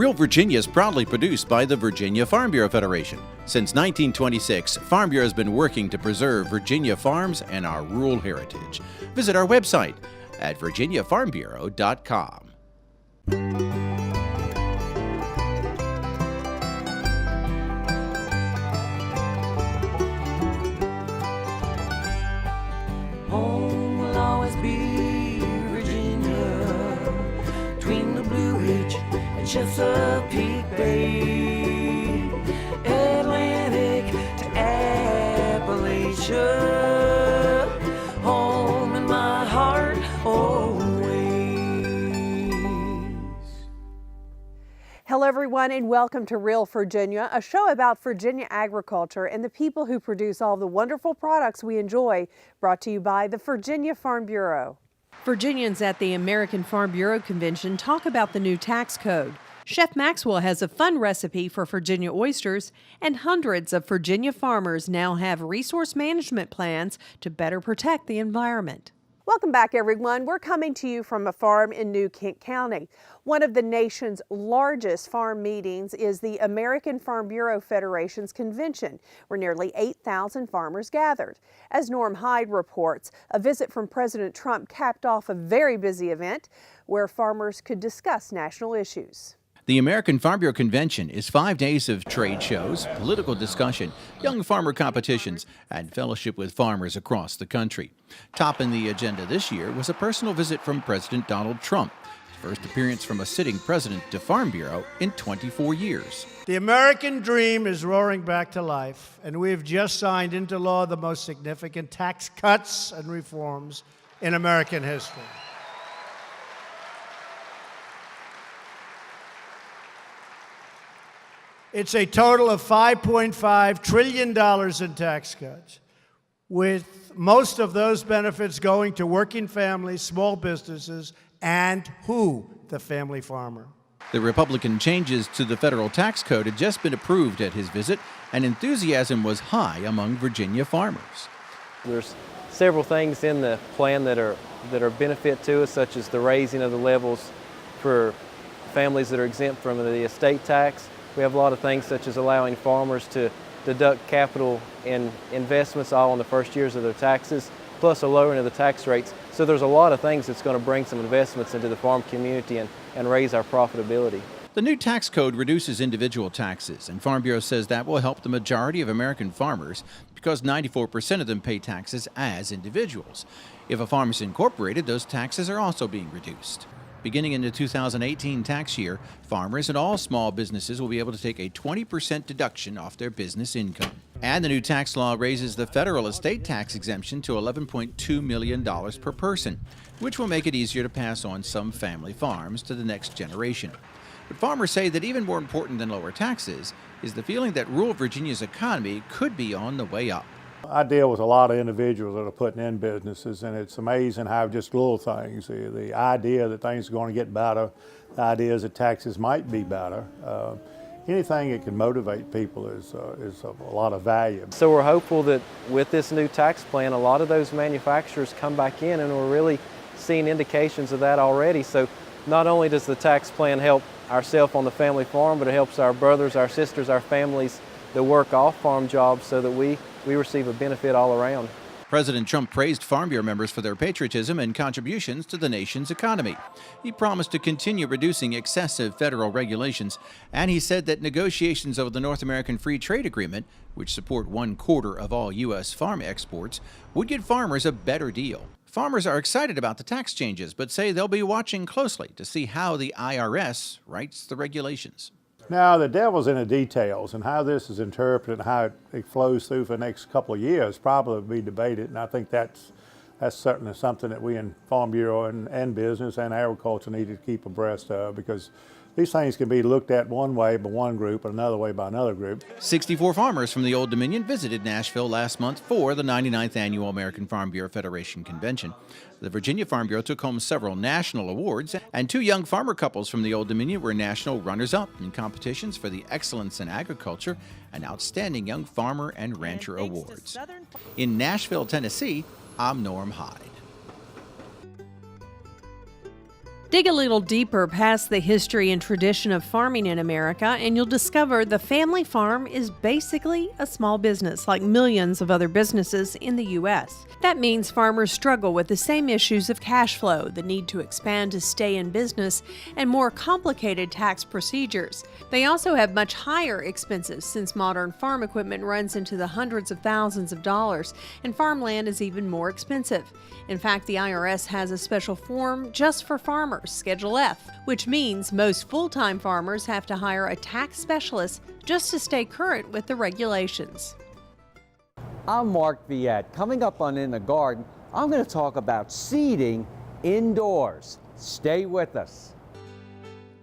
Real Virginia is proudly produced by the Virginia Farm Bureau Federation. Since 1926, Farm Bureau has been working to preserve Virginia farms and our rural heritage. Visit our website at virginiafarmbureau.com. Home will always be Virginia, between the Blue Ridge and Chesapeake Bay, Atlantic to Appalachia, home in my heart always. Hello everyone and welcome to Real Virginia, a show about Virginia agriculture and the people who produce all the wonderful products we enjoy, brought to you by the Virginia Farm Bureau. Virginians at the American Farm Bureau Convention talk about the new tax code. Chef Maxwell has a fun recipe for Virginia oysters, and hundreds of Virginia farmers now have resource management plans to better protect the environment. Welcome back, everyone. We're coming to you from a farm in New Kent County. One of the nation's largest farm meetings is the American Farm Bureau Federation's convention, where nearly 8,000 farmers gathered. As Norm Hyde reports, a visit from President Trump capped off a very busy event where farmers could discuss national issues. The American Farm Bureau Convention is 5 days of trade shows, political discussion, young farmer competitions, and fellowship with farmers across the country. Topping the agenda this year was a personal visit from President Donald Trump, his first appearance from a sitting president to Farm Bureau in 24 years. The American dream is roaring back to life, and we have just signed into law the most significant tax cuts and reforms in American history. It's a total of $5.5 trillion in tax cuts, with most of those benefits going to working families, small businesses, and the family farmer. The Republican changes to the federal tax code had just been approved at his visit, and enthusiasm was high among Virginia farmers. There's several things in the plan that are benefit to us, such as the raising of the levels for families that are exempt from the estate tax. We have a lot of things such as allowing farmers to deduct capital and investments all in the first years of their taxes, plus a lowering of the tax rates. So there's a lot of things that's going to bring some investments into the farm community and raise our profitability. The new tax code reduces individual taxes, and Farm Bureau says that will help the majority of American farmers because 94% of them pay taxes as individuals. If a farm is incorporated, those taxes are also being reduced. Beginning in the 2018 tax year, farmers and all small businesses will be able to take a 20% deduction off their business income. And the new tax law raises the federal estate tax exemption to $11.2 million per person, which will make it easier to pass on some family farms to the next generation. But farmers say that even more important than lower taxes is the feeling that rural Virginia's economy could be on the way up. I deal with a lot of individuals that are putting in businesses, and it's amazing how just little things, the idea that things are going to get better, the ideas that taxes might be better, anything that can motivate people is of a lot of value. So we're hopeful that with this new tax plan, a lot of those manufacturers come back in, and we're really seeing indications of that already. So not only does the tax plan help ourselves on the family farm, but it helps our brothers, our sisters, our families that work off-farm jobs so that we receive a benefit all around. President Trump praised Farm Bureau members for their patriotism and contributions to the nation's economy. He promised to continue reducing excessive federal regulations, and he said that negotiations over the North American Free Trade Agreement, which support 1/4 of all U.S. farm exports, would get farmers a better deal. Farmers are excited about the tax changes, but say they'll be watching closely to see how the IRS writes the regulations. Now, the devil's in the details, and how this is interpreted and how it flows through for the next couple of years probably will be debated, and I think that's certainly something that we in Farm Bureau and business and agriculture need to keep abreast of, because these things can be looked at one way by one group and another way by another group. 64 farmers from the Old Dominion visited Nashville last month for the 99th Annual American Farm Bureau Federation Convention. The Virginia Farm Bureau took home several national awards, and 2 young farmer couples from the Old Dominion were national runners-up in competitions for the Excellence in Agriculture and Outstanding Young Farmer and Rancher Awards. In Nashville, Tennessee, I'm Norm Hyde. Dig a little deeper past the history and tradition of farming in America, and you'll discover the family farm is basically a small business like millions of other businesses in the U.S. That means farmers struggle with the same issues of cash flow, the need to expand to stay in business, and more complicated tax procedures. They also have much higher expenses since modern farm equipment runs into the hundreds of thousands of dollars, and farmland is even more expensive. In fact, the IRS has a special form just for farmers, Schedule F, which means most full-time farmers have to hire a tax specialist just to stay current with the regulations. I'm Mark Viette. Coming up on In the Garden, I'm going to talk about seeding indoors. Stay with us.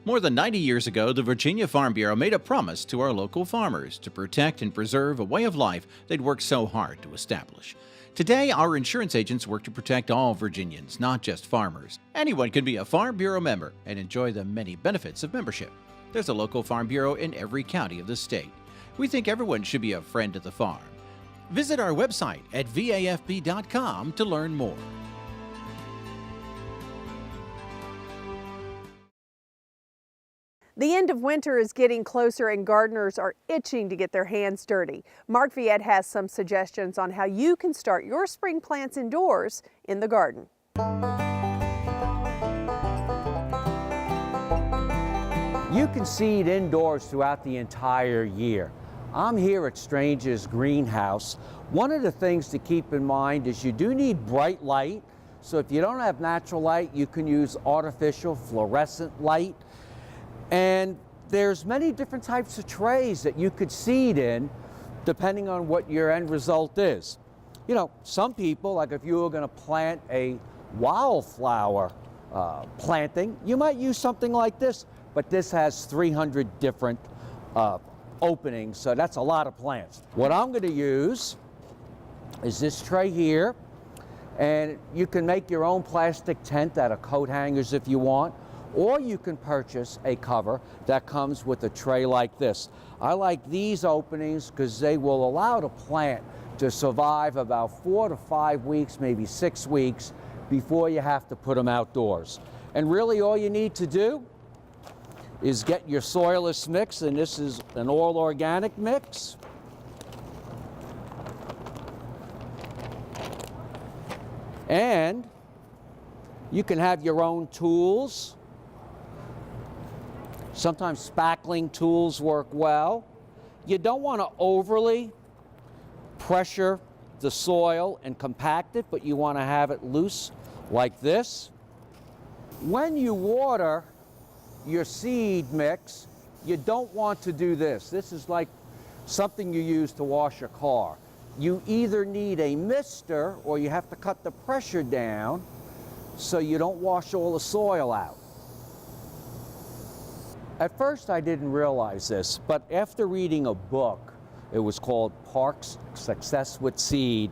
More than 90 years ago, the Virginia Farm Bureau made a promise to our local farmers to protect and preserve a way of life they'd worked so hard to establish. Today, our insurance agents work to protect all Virginians, not just farmers. Anyone can be a Farm Bureau member and enjoy the many benefits of membership. There's a local Farm Bureau in every county of the state. We think everyone should be a friend to the farm. Visit our website at vafb.com to learn more. The end of winter is getting closer and gardeners are itching to get their hands dirty. Mark Viette has some suggestions on how you can start your spring plants indoors in the garden. You can seed indoors throughout the entire year. I'm here at Strange's greenhouse. One of the things to keep in mind is you do need bright light. So if you don't have natural light, you can use artificial fluorescent light. And there's many different types of trays that you could seed in depending on what your end result is. You know, some people, like if you were going to plant a wildflower planting, you might use something like this, but this has 300 different openings, so that's a lot of plants. What I'm going to use is this tray here, and you can make your own plastic tent out of coat hangers if you want, or you can purchase a cover that comes with a tray like this. I like these openings because they will allow the plant to survive about 4 to 5 weeks, maybe 6 weeks, before you have to put them outdoors. And really all you need to do is get your soilless mix, and this is an all organic mix. And you can have your own tools. Sometimes spackling tools work well. You don't want to overly pressure the soil and compact it, but you want to have it loose like this. When you water your seed mix, you don't want to do this. This is like something you use to wash a car. You either need a mister or you have to cut the pressure down so you don't wash all the soil out. At first I didn't realize this, but after reading a book, it was called Park's Success with Seed,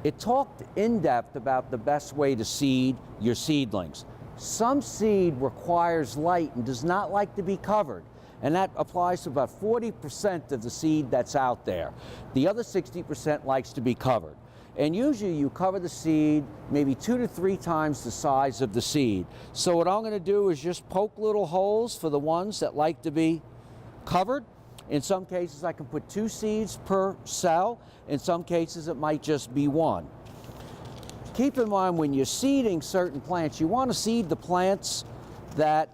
it talked in depth about the best way to seed your seedlings. Some seed requires light and does not like to be covered, and that applies to about 40% of the seed that's out there. The other 60% likes to be covered. And usually you cover the seed maybe 2 to 3 times the size of the seed. So what I'm going to do is just poke little holes for the ones that like to be covered. In some cases I can put 2 seeds per cell. In some cases it might just be 1. Keep in mind when you're seeding certain plants, you want to seed the plants that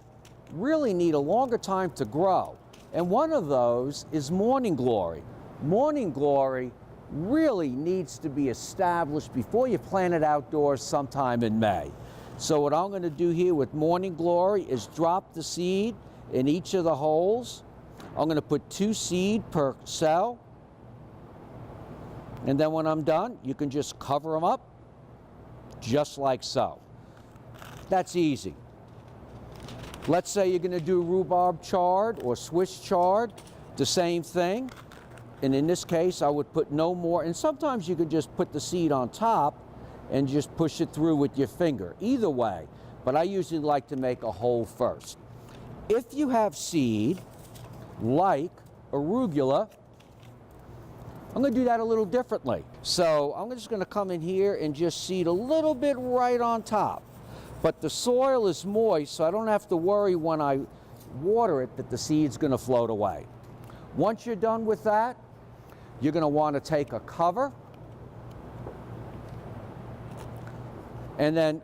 really need a longer time to grow. And one of those is Morning Glory. Morning Glory really needs to be established before you plant it outdoors sometime in May. So what I'm going to do here with Morning Glory is drop the seed in each of the holes. I'm going to put 2 seed per cell. And then when I'm done, you can just cover them up just like so. That's easy. Let's say you're going to do rhubarb chard or Swiss chard, the same thing. And in this case, I would put no more, and sometimes you could just put the seed on top and just push it through with your finger. Either way, but I usually like to make a hole first. If you have seed like arugula, I'm going to do that a little differently. So I'm just going to come in here and just seed a little bit right on top. but the soil is moist, so I don't have to worry when I water it that the seed's going to float away. Once you're done with that, you're going to want to take a cover, and then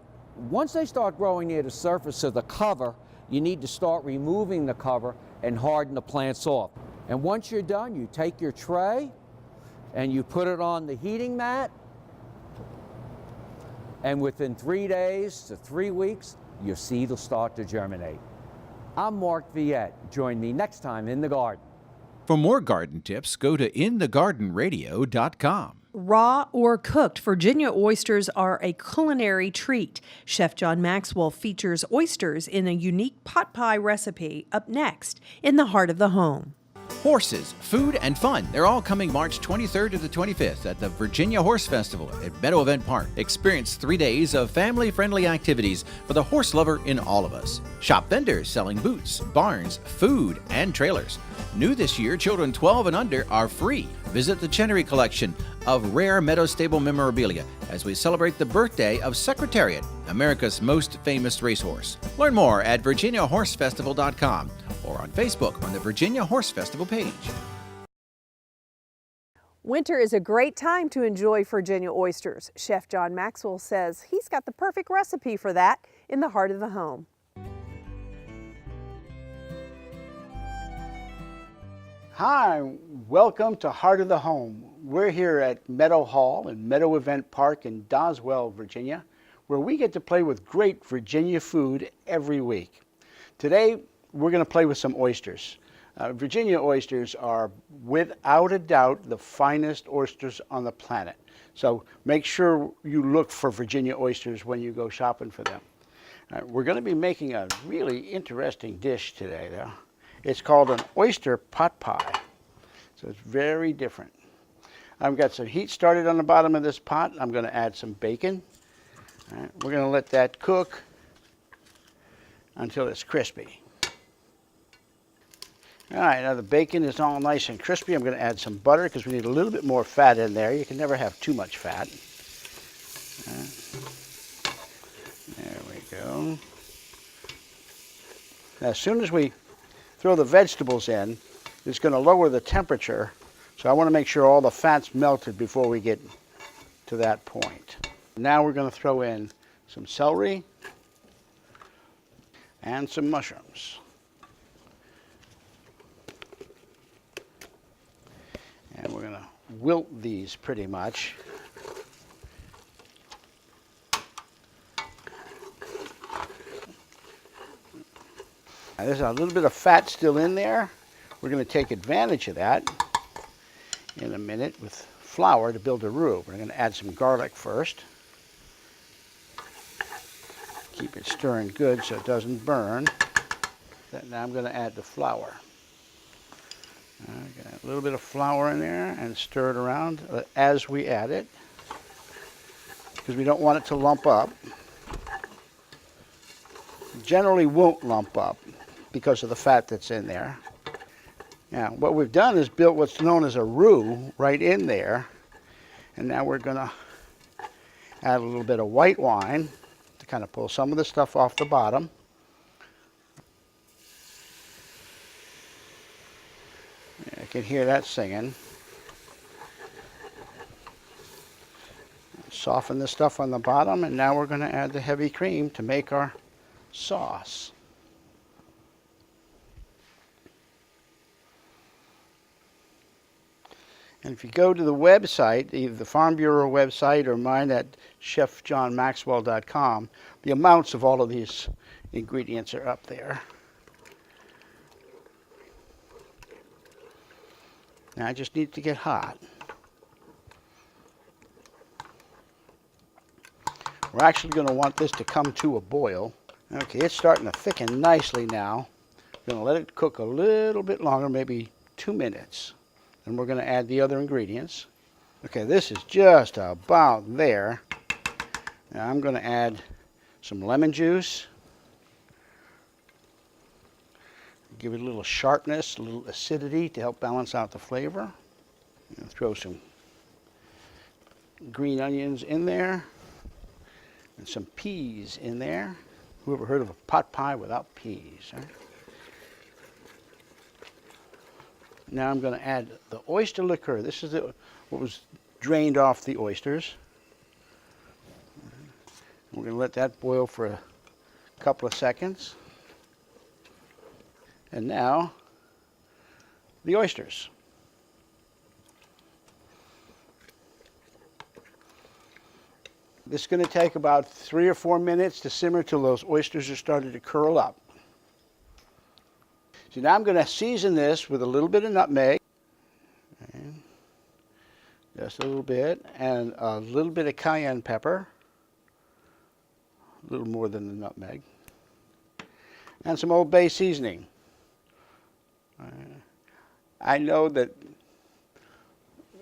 once they start growing near the surface of the cover, you need to start removing the cover and harden the plants off. And once you're done, you take your tray and you put it on the heating mat, and within 3 days to 3 weeks, your seed will start to germinate. I'm Mark Viette. Join me next time in the garden. For more garden tips, go to inthegardenradio.com. Raw or cooked Virginia oysters are a culinary treat. Chef John Maxwell features oysters in a unique pot pie recipe up next in the heart of the home. Horses, food, and fun. They're all coming March 23rd to the 25th at the Virginia Horse Festival at Meadow Event Park. Experience 3 days of family-friendly activities for the horse lover in all of us. Shop vendors selling boots, barns, food, and trailers. New this year, children 12 and under are free. Visit the Chenery collection of rare Meadow Stable memorabilia as we celebrate the birthday of Secretariat, America's most famous racehorse. Learn more at virginiahorsefestival.com or on Facebook on the Virginia Horse Festival page. Winter is a great time to enjoy Virginia oysters. Chef John Maxwell says he's got the perfect recipe for that in the heart of the home. Hi, welcome to Heart of the Home. We're here at Meadow Hall and Meadow Event Park in Doswell, Virginia, where we get to play with great Virginia food every week. Today, we're going to play with some oysters. Virginia oysters are, without a doubt, the finest oysters on the planet. So make sure you look for Virginia oysters when you go shopping for them. We're going to be making a really interesting dish today, though. It's called an oyster pot pie. So it's very different. I've got some heat started on the bottom of this pot. I'm going to add some bacon. All right, we're going to let that cook until it's crispy. All right, now the bacon is all nice and crispy. I'm going to add some butter because we need a little bit more fat in there. You can never have too much fat. There we go. Now, as soon as we throw the vegetables in, it's going to lower the temperature. So I want to make sure all the fat's melted before we get to that point. Now we're going to throw in some celery and some mushrooms. And we're going to wilt these pretty much. Now, there's a little bit of fat still in there. We're going to take advantage of that in a minute with flour to build a roux. We're going to add some garlic first. Keep it stirring good so it doesn't burn. Now I'm going to add the flour. Get a little bit of flour in there and stir it around as we add it, because we don't want it to lump up. Generally won't lump up because of the fat that's in there. Now, what we've done is built what's known as a roux right in there, and now we're going to add a little bit of white wine to kind of pull some of the stuff off the bottom. I can hear that singing. Soften the stuff on the bottom, and now we're going to add the heavy cream to make our sauce. And if you go to the website, either the Farm Bureau website or mine at chefjohnmaxwell.com, the amounts of all of these ingredients are up there. Now I just need to get hot. We're actually going to want this to come to a boil. Okay, it's starting to thicken nicely now. We're going to let it cook a little bit longer, maybe 2 minutes. And we're going to add the other ingredients. Okay, this is just about there. Now I'm going to add some lemon juice. Give it a little sharpness, a little acidity to help balance out the flavor. And throw some green onions in there and some peas in there. Who ever heard of a pot pie without peas? Huh? Now I'm going to add the oyster liqueur. This is what was drained off the oysters. We're going to let that boil for a couple of seconds. And now, the oysters. This is going to take about 3 or 4 minutes to simmer till those oysters are starting to curl up. So now I'm going to season this with a little bit of nutmeg, okay, just a little bit, and a little bit of cayenne pepper, a little more than the nutmeg, and some Old Bay seasoning. I know that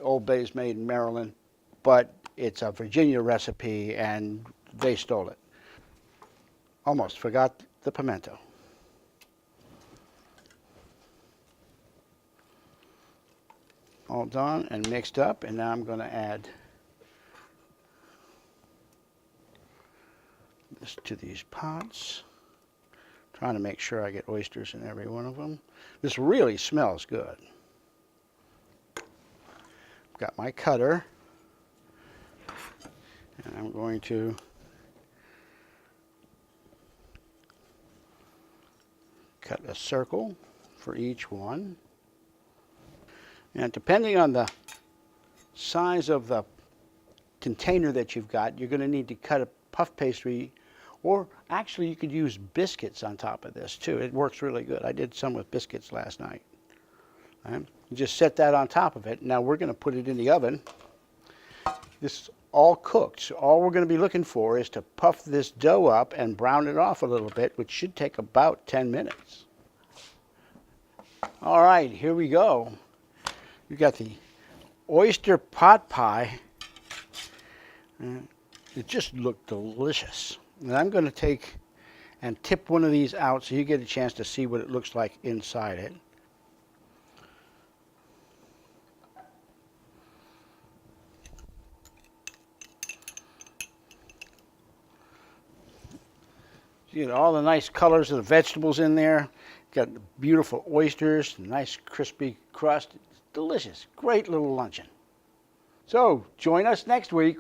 Old Bay is made in Maryland, but it's a Virginia recipe and they stole it. Almost forgot the pimento. All done and mixed up, and now I'm going to add this to these pots. Trying to make sure I get oysters in every one of them. This really smells good. I've got my cutter, and I'm going to cut a circle for each one. And depending on the size of the container that you've got, you're going to need to cut a puff pastry, or actually you could use biscuits on top of this too. It works really good. I did some with biscuits last night. Right? You just set that on top of it. Now we're going to put it in the oven. This is all cooked, so all we're going to be looking for is to puff this dough up and brown it off a little bit, which should take about 10 minutes. All right, here we go. We've got the oyster pot pie. It just looked delicious. And I'm going to take and tip one of these out so you get a chance to see what it looks like inside it. You get all the nice colors of the vegetables in there. Got beautiful oysters, nice crispy crust. It's delicious. Great little luncheon. So join us next week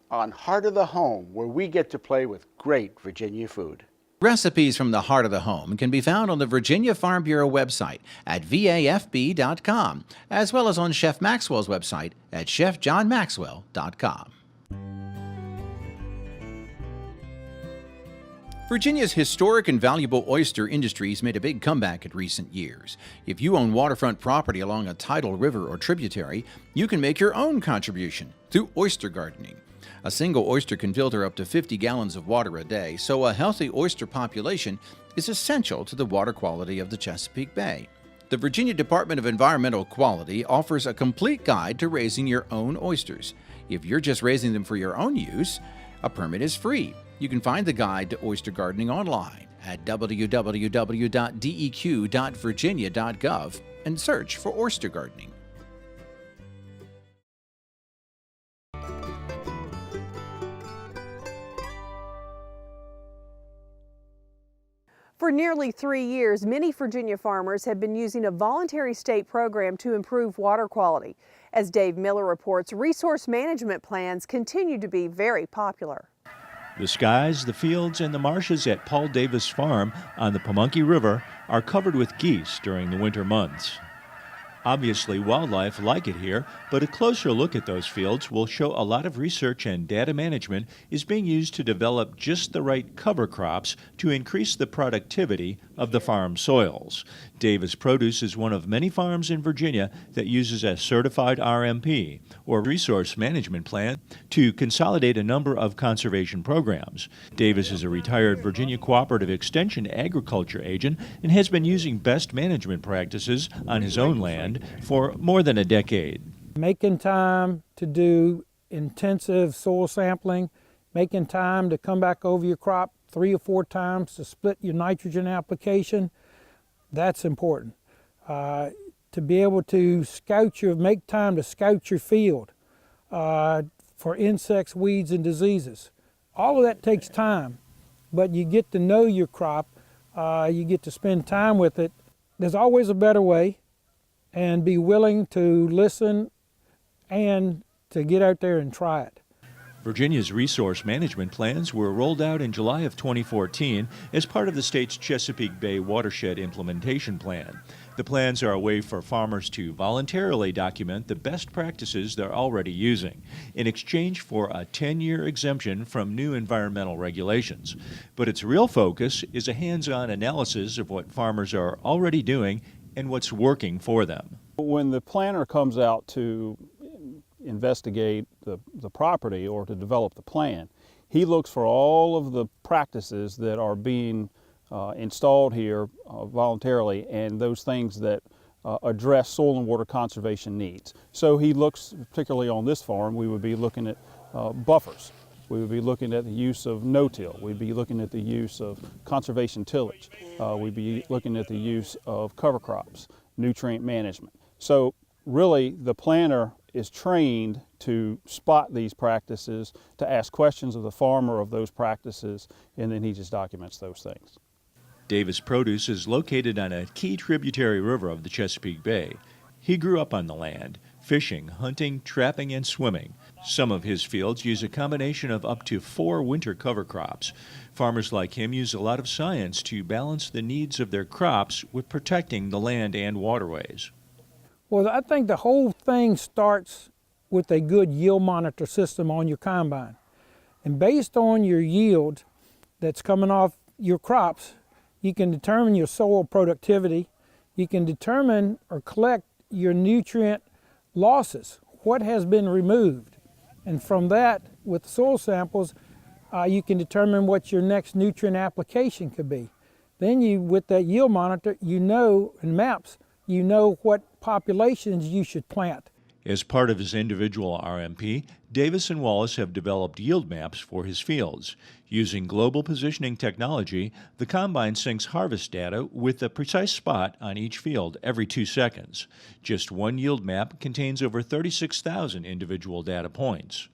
on Heart of the Home, where we get to play with great Virginia food. Recipes from the heart of the home can be found on the Virginia Farm Bureau website at vafb.com, as well as on Chef Maxwell's website at chefjohnmaxwell.com. Virginia's historic and valuable oyster industries made a big comeback in recent years. If you own waterfront property along a tidal river or tributary, you can make your own contribution through oyster gardening. A single oyster can filter up to 50 gallons of water a day, so a healthy oyster population is essential to the water quality of the Chesapeake Bay. The Virginia Department of Environmental Quality offers a complete guide to raising your own oysters. If you're just raising them for your own use, a permit is free. You can find the guide to oyster gardening online at www.deq.virginia.gov and search for oyster gardening. For nearly 3 years, many Virginia farmers have been using a voluntary state program to improve water quality. As Dave Miller reports, resource management plans continue to be very popular. The skies, the fields, and the marshes at Paul Davis Farm on the Pamunkey River are covered with geese during the winter months. Obviously, wildlife like it here, but a closer look at those fields will show a lot of research and data management is being used to develop just the right cover crops to increase the productivity of the farm soils. Davis Produce is one of many farms in Virginia that uses a certified RMP, or resource management plan, to consolidate a number of conservation programs. Davis is a retired Virginia Cooperative Extension agriculture agent and has been using best management practices on his own land for more than a decade. Making time to do intensive soil sampling, making time to come back over your crop 3 or 4 times to split your nitrogen application, that's important. To be able to make time to scout your field for insects, weeds, and diseases. All of that takes time. but you get to know your crop, you get to spend time with it. There's always a better way, and be willing to listen and to get out there and try it. Virginia's resource management plans were rolled out in July of 2014 as part of the state's Chesapeake Bay Watershed Implementation Plan. The plans are a way for farmers to voluntarily document the best practices they're already using in exchange for a 10-year exemption from new environmental regulations. But its real focus is a hands-on analysis of what farmers are already doing and what's working for them. When the planner comes out to investigate the property or to develop the plan, he looks for all of the practices that are being installed here voluntarily, and those things that address soil and water conservation needs. So he looks, particularly on this farm, we would be looking at buffers. We would be looking at the use of no-till. We'd be looking at the use of conservation tillage. We'd be looking at the use of cover crops, nutrient management. So really, the planner is trained to spot these practices, to ask questions of the farmer of those practices, and then he just documents those things. Davis Produce is located on a key tributary river of the Chesapeake Bay. He grew up on the land, fishing, hunting, trapping, and swimming. Some of his fields use a combination of up to 4 winter cover crops. Farmers like him use a lot of science to balance the needs of their crops with protecting the land and waterways. Well, I think the whole thing starts with a good yield monitor system on your combine. And based on your yield that's coming off your crops, you can determine your soil productivity. You can determine or collect your nutrient losses, what has been removed. And from that, with soil samples, you can determine what your next nutrient application could be. Then with that yield monitor, you know, and maps, you know what populations you should plant. As part of his individual RMP, Davis and Wallace have developed yield maps for his fields. Using global positioning technology, the combine syncs harvest data with a precise spot on each field every 2 seconds. Just one yield map contains over 36,000 individual data points.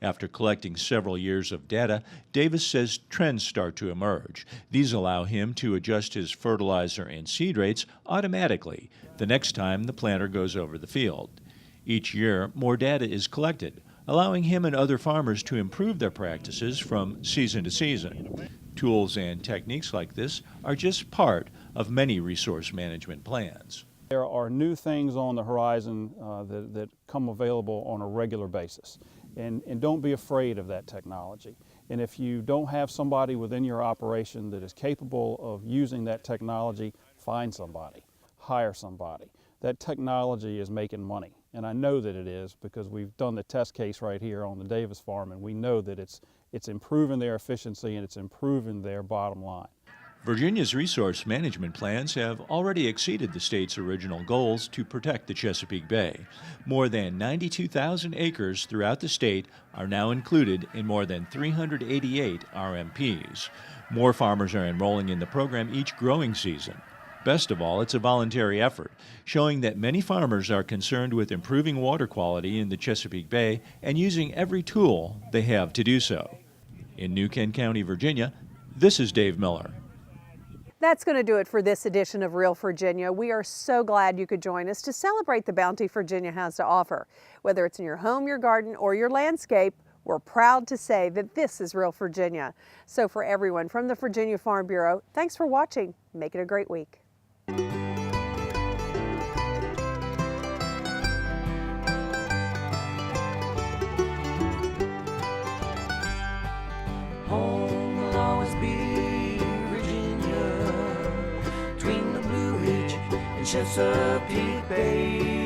After collecting several years of data, Davis says trends start to emerge. These allow him to adjust his fertilizer and seed rates automatically the next time the planter goes over the field. Each year, more data is collected, allowing him and other farmers to improve their practices from season to season. Tools and techniques like this are just part of many resource management plans. There are new things on the horizon that come available on a regular basis. And don't be afraid of that technology. And if you don't have somebody within your operation that is capable of using that technology, find somebody, hire somebody. That technology is making money. And I know that it is because we've done the test case right here on the Davis farm, and we know that it's improving their efficiency and it's improving their bottom line. Virginia's resource management plans have already exceeded the state's original goals to protect the Chesapeake Bay. More than 92,000 acres throughout the state are now included in more than 388 RMPs. More farmers are enrolling in the program each growing season. Best of all, it's a voluntary effort, showing that many farmers are concerned with improving water quality in the Chesapeake Bay and using every tool they have to do so. In New Kent County, Virginia, this is Dave Miller. That's going to do it for this edition of Real Virginia. We are so glad you could join us to celebrate the bounty Virginia has to offer. Whether it's in your home, your garden, or your landscape, we're proud to say that this is Real Virginia. So for everyone from the Virginia Farm Bureau, thanks for watching. Make it a great week. Home will always be Virginia, between the Blue Ridge and Chesapeake Bay.